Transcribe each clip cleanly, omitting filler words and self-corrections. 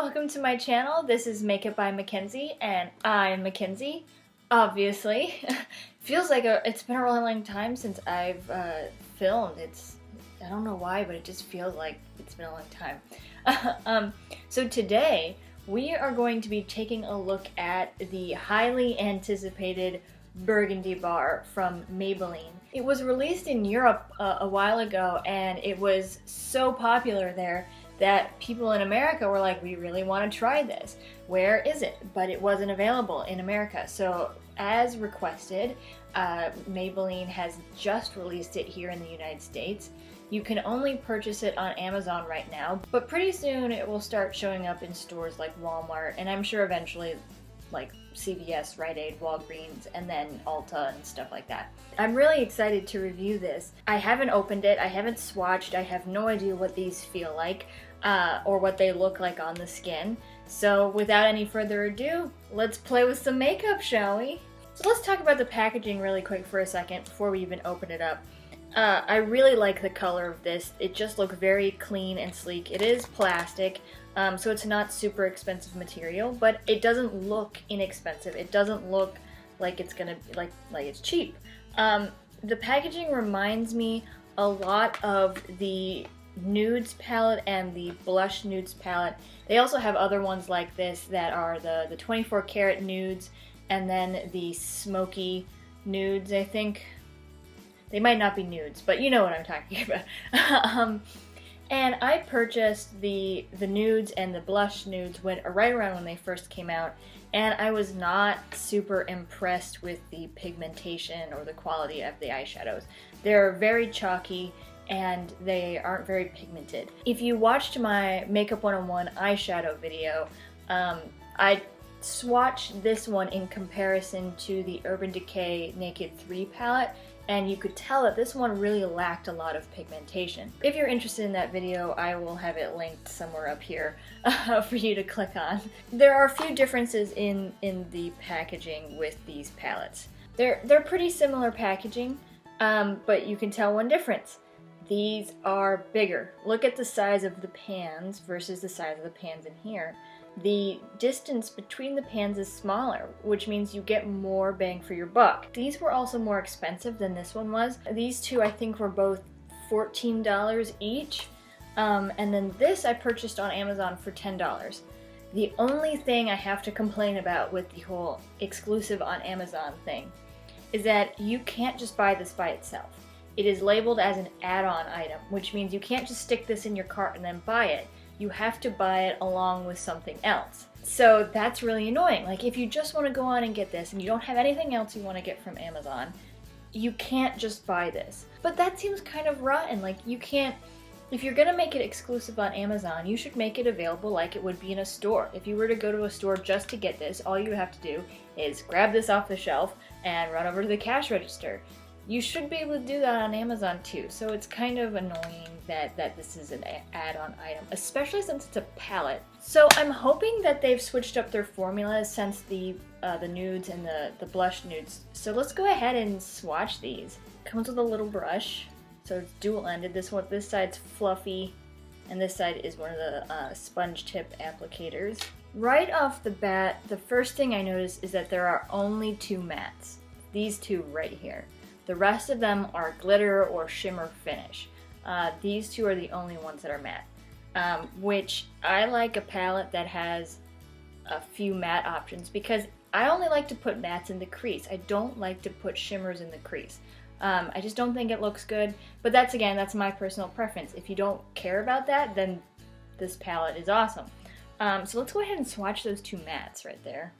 welcome to my channel. This is Makeup by Mackenzie, and I'm Mackenzie, obviously. Feels like it's been a really long time since I've filmed. I don't know why, but it just feels like it's been a long time. So today, we are going to be taking a look at the highly anticipated Burgundy Bar from Maybelline. It was released in Europe a while ago, and it was so popular there that people in America were like, we really want to try this. Where is it? But it wasn't available in America. So as requested, Maybelline has just released it here in the United States. You can only purchase it on Amazon right now, but pretty soon it will start showing up in stores like Walmart, and I'm sure eventually like CVS, Rite Aid, Walgreens, and then Ulta and stuff like that. I'm really excited to review this. I haven't opened it, I haven't swatched, I have no idea what these feel like or what they look like on the skin. So without any further ado, let's play with some makeup, shall we? So let's talk about the packaging really quick for a second before we even open it up. I really like the color of this. It just looks very clean and sleek. It is plastic, so it's not super expensive material, but it doesn't look inexpensive. It doesn't look like it's gonna like it's cheap. The packaging reminds me a lot of the nudes palette and the blush nudes palette. They also have other ones like this that are the 24 karat nudes and then the smoky nudes, I think. They might not be nudes, but you know what I'm talking about. And I purchased the nudes and the blush nudes right around when they first came out, and I was not super impressed with the pigmentation or the quality of the eyeshadows. They're very chalky and they aren't very pigmented. If you watched my Makeup 101 eyeshadow video, I swatched this one in comparison to the Urban Decay Naked 3 palette, and you could tell that this one really lacked a lot of pigmentation. If you're interested in that video, I will have it linked somewhere up here for you to click on. There are a few differences in the packaging with these palettes. They're pretty similar packaging, but you can tell one difference. These are bigger. Look at the size of the pans versus the size of the pans in here. The distance between the pans is smaller, which means you get more bang for your buck. These were also more expensive than this one was. These two I think were both $14 each, and then this I purchased on Amazon for $10. The only thing I have to complain about with the whole exclusive on Amazon thing is that you can't just buy this by itself. It is labeled as an add-on item, which means you can't just stick this in your cart and then buy it. You have to buy it along with something else. So that's really annoying. Like if you just want to go on and get this and you don't have anything else you want to get from Amazon, you can't just buy this. But that seems kind of rotten. Like you can't, if you're gonna make it exclusive on Amazon, you should make it available like it would be in a store. If you were to go to a store just to get this, all you have to do is grab this off the shelf and run over to the cash register. You should be able to do that on Amazon too, so it's kind of annoying that this is an add-on item, especially since it's a palette. So I'm hoping that they've switched up their formulas since the nudes and the blush nudes. So let's go ahead and swatch these. Comes with a little brush, so it's dual-ended. This side's fluffy, and this side is one of the sponge tip applicators. Right off the bat, the first thing I notice is that there are only two mattes. These two right here. The rest of them are glitter or shimmer finish. These two are the only ones that are matte, which I like a palette that has a few matte options because I only like to put mattes in the crease. I don't like to put shimmers in the crease. I just don't think it looks good, but that's my personal preference. If you don't care about that, then this palette is awesome. So let's go ahead and swatch those two mattes right there.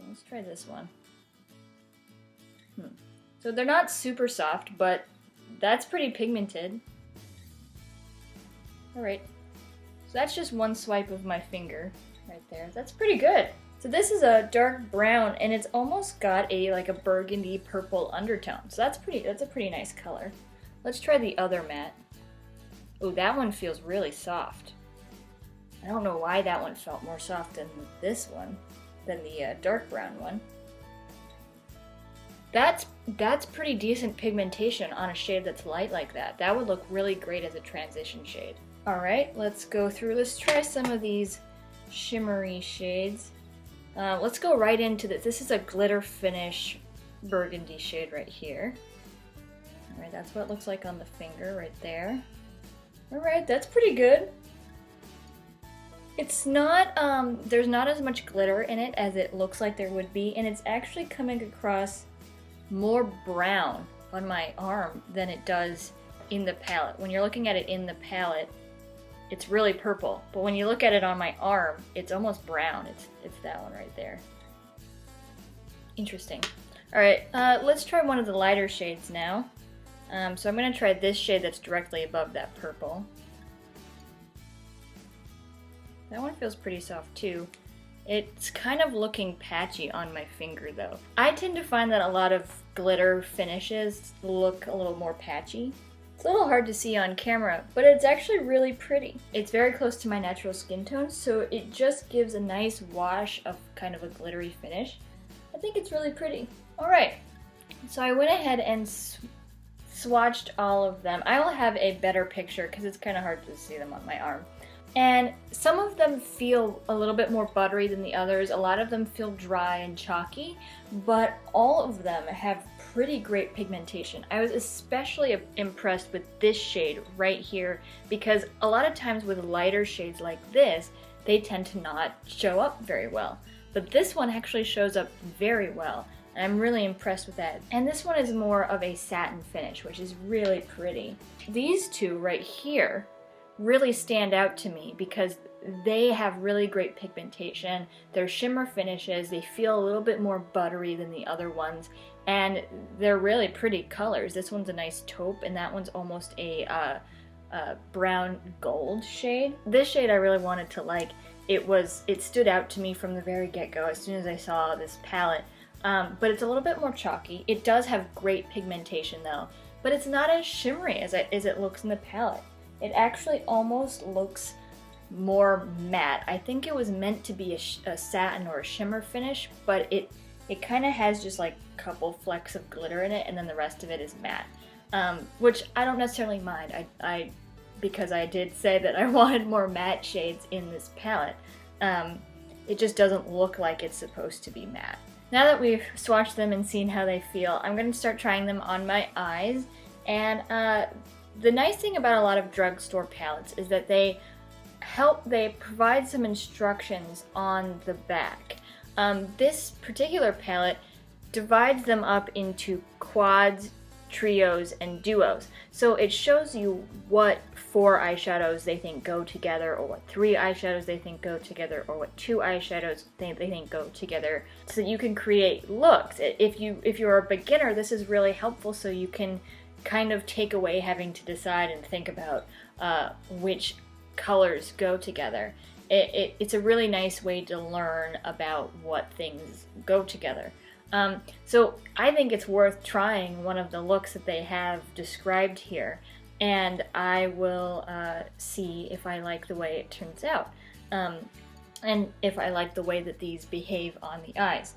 Let's try this one. So they're not super soft, but that's pretty pigmented. Alright, so that's just one swipe of my finger right there. That's pretty good. So this is a dark brown, and it's almost got like a burgundy purple undertone. So that's a pretty nice color. Let's try the other matte. Oh, that one feels really soft. I don't know why that one felt more soft than this one, than the dark brown one. That's pretty decent pigmentation on a shade that's light like that. That would look really great as a transition shade. Alright, let's go through. Let's try some of these shimmery shades. Let's go right into this. This is a glitter finish burgundy shade right here. Alright, that's what it looks like on the finger right there. Alright, that's pretty good. It's not, there's not as much glitter in it as it looks like there would be, and it's actually coming across more brown on my arm than it does in the palette. When you're looking at it in the palette, it's really purple, but when you look at it on my arm, it's almost brown. It's that one right there. Interesting. Alright, let's try one of the lighter shades now. So I'm going to try this shade that's directly above that purple. That one feels pretty soft too. It's kind of looking patchy on my finger though. I tend to find that a lot of glitter finishes look a little more patchy. It's a little hard to see on camera, but it's actually really pretty. It's very close to my natural skin tone, so it just gives a nice wash of kind of a glittery finish. I think it's really pretty. Alright, so I went ahead and swatched all of them. I will have a better picture because it's kind of hard to see them on my arm. And some of them feel a little bit more buttery than the others. A lot of them feel dry and chalky, but all of them have pretty great pigmentation. I was especially impressed with this shade right here because a lot of times with lighter shades like this, they tend to not show up very well. But this one actually shows up very well. And I'm really impressed with that. And this one is more of a satin finish, which is really pretty. These two right here really stand out to me because they have really great pigmentation. They're shimmer finishes. They feel a little bit more buttery than the other ones, and they're really pretty colors. This one's a nice taupe, and that one's almost a brown gold shade. This shade I really wanted to like. It stood out to me from the very get-go as soon as I saw this palette. But it's a little bit more chalky. It does have great pigmentation though, but it's not as shimmery as it looks in the palette. It actually almost looks more matte. I think it was meant to be a satin or a shimmer finish, but it kind of has just like a couple flecks of glitter in it, and then the rest of it is matte, which I don't necessarily mind. Because I did say that I wanted more matte shades in this palette. It just doesn't look like it's supposed to be matte. Now that we've swatched them and seen how they feel, I'm going to start trying them on my eyes. And the nice thing about a lot of drugstore palettes is that they provide some instructions on the back. This particular palette divides them up into quads, trios, and duos. So it shows you what 4 eyeshadows they think go together, or what 3 eyeshadows they think go together, or what 2 eyeshadows they think go together, so that you can create looks. If you're a beginner, this is really helpful, so you can kind of take away having to decide and think about which colors go together. It's a really nice way to learn about what things go together. So I think it's worth trying one of the looks that they have described here, and I will see if I like the way it turns out, and if I like the way that these behave on the eyes.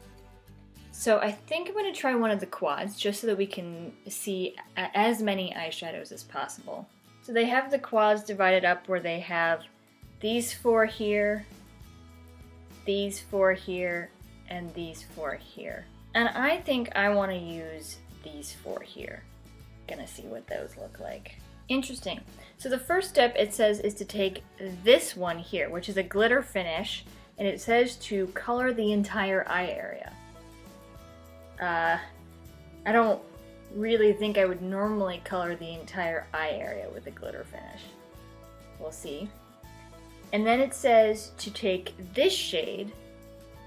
So I think I'm going to try one of the quads just so that we can see as many eyeshadows as possible. So they have the quads divided up where they have these 4 here, these 4 here, and these 4 here. And I think I want to use these 4 here. Gonna see what those look like. Interesting. So the first step, it says, is to take this one here, which is a glitter finish, and it says to color the entire eye area. I don't really think I would normally color the entire eye area with a glitter finish. We'll see. And then it says to take this shade,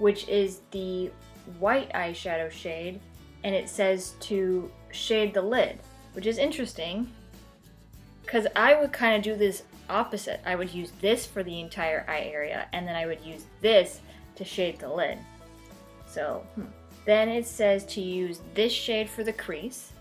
which is the white eyeshadow shade, and it says to shade the lid, which is interesting because I would kind of do this opposite. I would use this for the entire eye area, and then I would use this to shade the lid. So then it says to use this shade for the crease,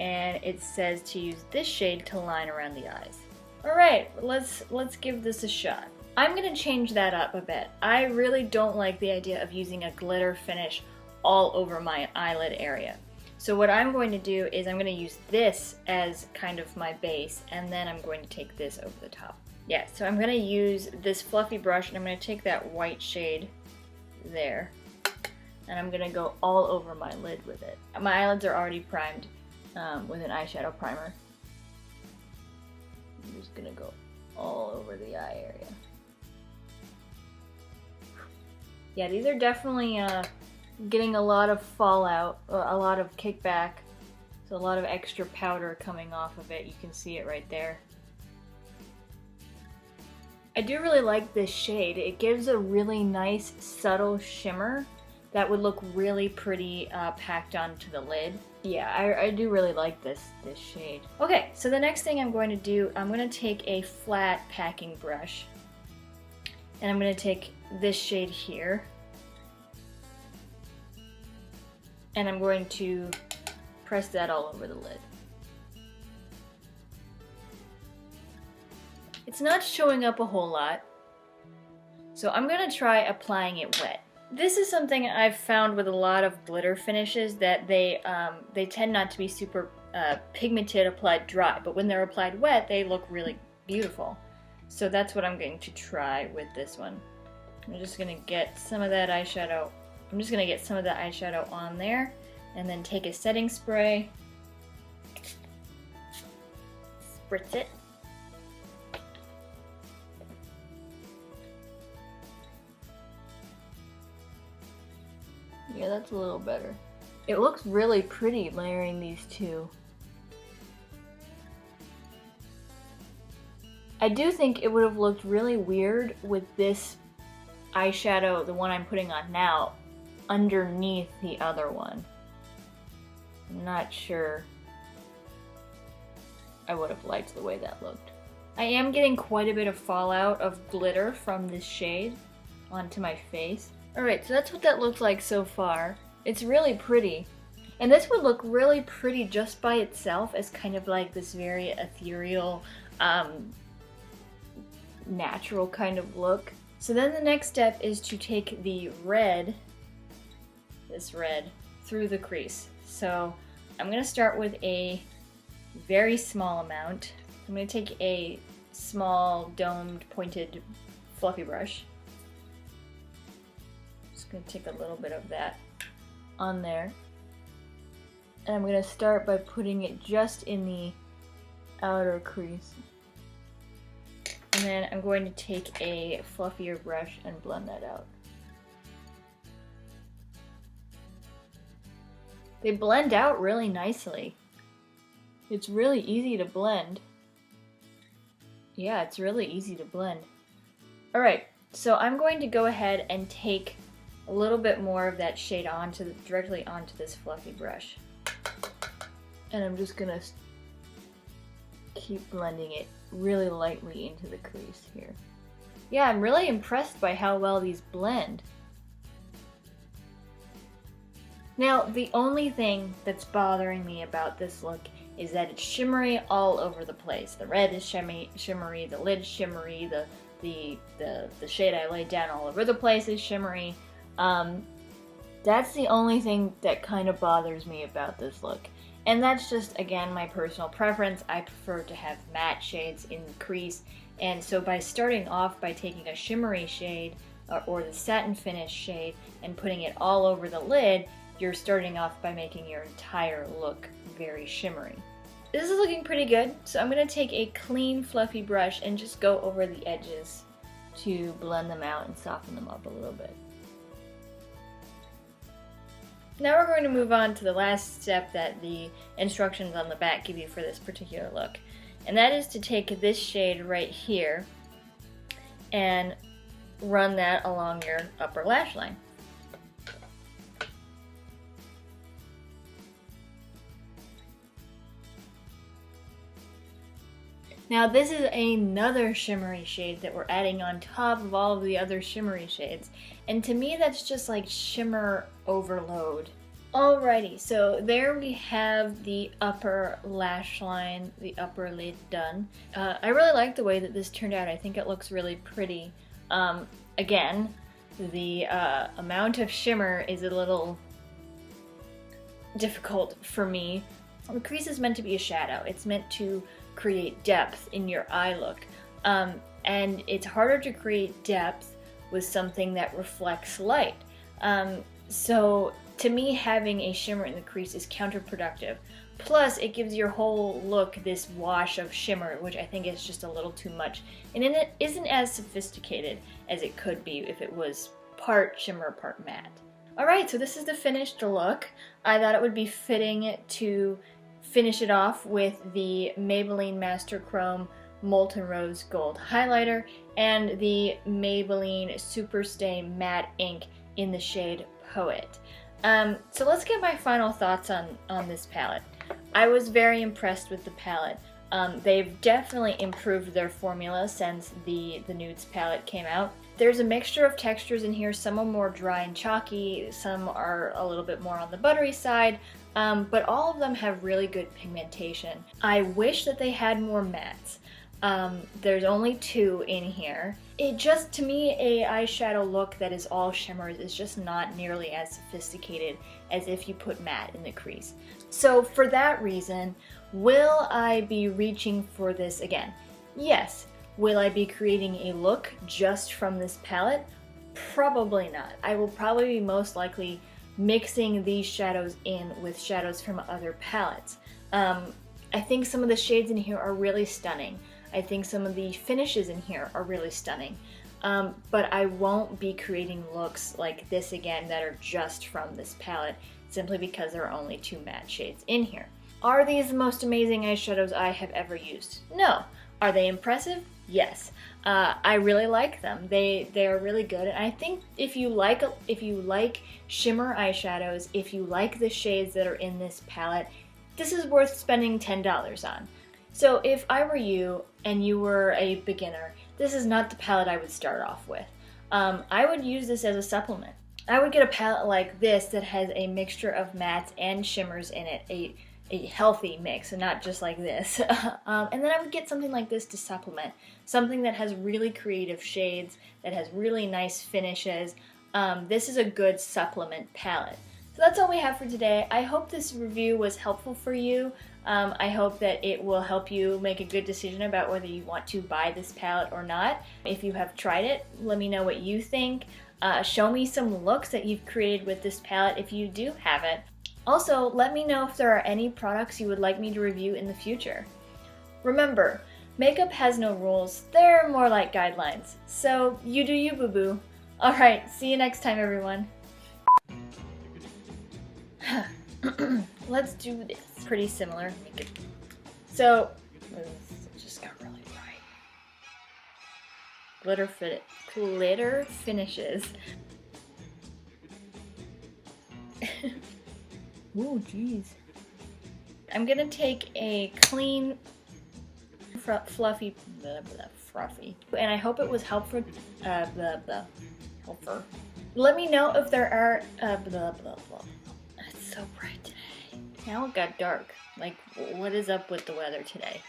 and it says to use this shade to line around the eyes. Alright, let's give this a shot. I'm going to change that up a bit. I really don't like the idea of using a glitter finish all over my eyelid area. So what I'm going to do is I'm going to use this as kind of my base, and then I'm going to take this over the top. Yeah, so I'm going to use this fluffy brush, and I'm going to take that white shade there, and I'm going to go all over my lid with it. My eyelids are already primed with an eyeshadow primer. I'm just going to go all over the eye area. Yeah, these are definitely getting a lot of fallout, a lot of kickback. So a lot of extra powder coming off of it. You can see it right there. I do really like this shade. It gives a really nice subtle shimmer that would look really pretty packed onto the lid. Yeah, I do really like this shade. Okay, so the next thing I'm going to do, I'm going to take a flat packing brush, and I'm going to take this shade here, and I'm going to press that all over the lid. It's not showing up a whole lot, so I'm going to try applying it wet. This is something I've found with a lot of glitter finishes, that they tend not to be super pigmented applied dry, but when they're applied wet, they look really beautiful. So that's what I'm going to try with this one. I'm just going to get some of that eyeshadow. I'm just going to get some of the eyeshadow on there, and then take a setting spray, spritz it. Yeah, that's a little better. It looks really pretty layering these two. I do think it would have looked really weird with this eyeshadow, the one I'm putting on now, underneath the other one. I'm not sure I would have liked the way that looked. I am getting quite a bit of fallout of glitter from this shade onto my face. Alright, so that's what that looks like so far. It's really pretty. And this would look really pretty just by itself as kind of like this very ethereal, natural kind of look. So then the next step is to take the red, this red, through the crease. So I'm going to start with a very small amount. I'm going to take a small domed pointed fluffy brush. Just going to take a little bit of that on there. And I'm going to start by putting it just in the outer crease. And then I'm going to take a fluffier brush and blend that out. They blend out really nicely. It's really easy to blend. Yeah, it's really easy to blend. Alright, so I'm going to go ahead and take a little bit more of that shade directly onto this fluffy brush. And I'm just gonna keep blending it really lightly into the crease here. Yeah, I'm really impressed by how well these blend. Now, the only thing that's bothering me about this look is that it's shimmery all over the place. The red is shimmery, the lid's shimmery, the shade I laid down all over the place is shimmery. That's the only thing that kind of bothers me about this look. And that's just, again, my personal preference. I prefer to have matte shades in the crease. And so by starting off by taking a shimmery shade, or the satin finish shade, and putting it all over the lid, you're starting off by making your entire look very shimmery. This is looking pretty good, so I'm going to take a clean fluffy brush and just go over the edges to blend them out and soften them up a little bit. Now we're going to move on to the last step that the instructions on the back give you for this particular look. And that is to take this shade right here and run that along your upper lash line. Now this is another shimmery shade that we're adding on top of all of the other shimmery shades. And to me that's just like shimmer overload. Alrighty, so there we have the upper lash line, the upper lid done. I really like the way that this turned out. I think it looks really pretty. Again, the amount of shimmer is a little difficult for me. The crease is meant to be a shadow. It's meant to create depth in your eye look. And it's harder to create depth with something that reflects light. So to me, having a shimmer in the crease is counterproductive. Plus, it gives your whole look this wash of shimmer, which I think is just a little too much. And it isn't as sophisticated as it could be if it was part shimmer, part matte. Alright, so this is the finished look. I thought it would be fitting to finish it off with the Maybelline Master Chrome Molten Rose Gold Highlighter and the Maybelline Superstay Matte Ink in the shade Poet. So let's get my final thoughts on this palette. I was very impressed with the palette. They've definitely improved their formula since the Nudes palette came out. There's a mixture of textures in here. Some are more dry and chalky, some are a little bit more on the buttery side, but all of them have really good pigmentation. I wish that they had more mattes. There's only 2 in here. It just, to me, a eyeshadow look that is all shimmers is just not nearly as sophisticated as if you put matte in the crease. So for that reason, will I be reaching for this again? Yes. Will I be creating a look just from this palette? Probably not. I will probably be most likely mixing these shadows in with shadows from other palettes. I think some of the shades in here are really stunning. I think some of the finishes in here are really stunning. But I won't be creating looks like this again that are just from this palette, simply because there are only 2 matte shades in here. Are these the most amazing eyeshadows I have ever used? No. Are they impressive? Yes. I really like them. They are really good, and I think if you like shimmer eyeshadows, if you like the shades that are in this palette, this is worth spending $10 on. So if I were you and you were a beginner, this is not the palette I would start off with. I would use this as a supplement. I would get a palette like this that has a mixture of mattes and shimmers in it, a healthy mix, and not just like this. And then I would get something like this to supplement. Something that has really creative shades, that has really nice finishes. This is a good supplement palette. So that's all we have for today. I hope this review was helpful for you. I hope that it will help you make a good decision about whether you want to buy this palette or not. If you have tried it, let me know what you think. Show me some looks that you've created with this palette if you do have it. Also, let me know if there are any products you would like me to review in the future. Remember, makeup has no rules. They're more like guidelines. So you do you, boo-boo. Alright, see you next time, everyone. Let's do this. Pretty similar. So, it just got really bright. Glitter finishes. Ooh, jeez. I'm gonna take a clean, fluffy, and I hope it was helpful. Helpful. Let me know if there are. It's so bright today. Now it got dark. Like, what is up with the weather today?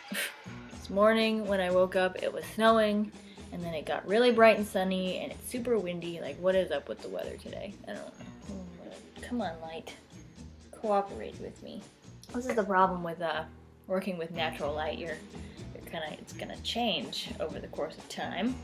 This morning when I woke up, it was snowing, and then it got really bright and sunny, and it's super windy. Like, what is up with the weather today? I don't know. Come on, light. Cooperate with me. This is the problem with working with natural light. It's gonna change over the course of time.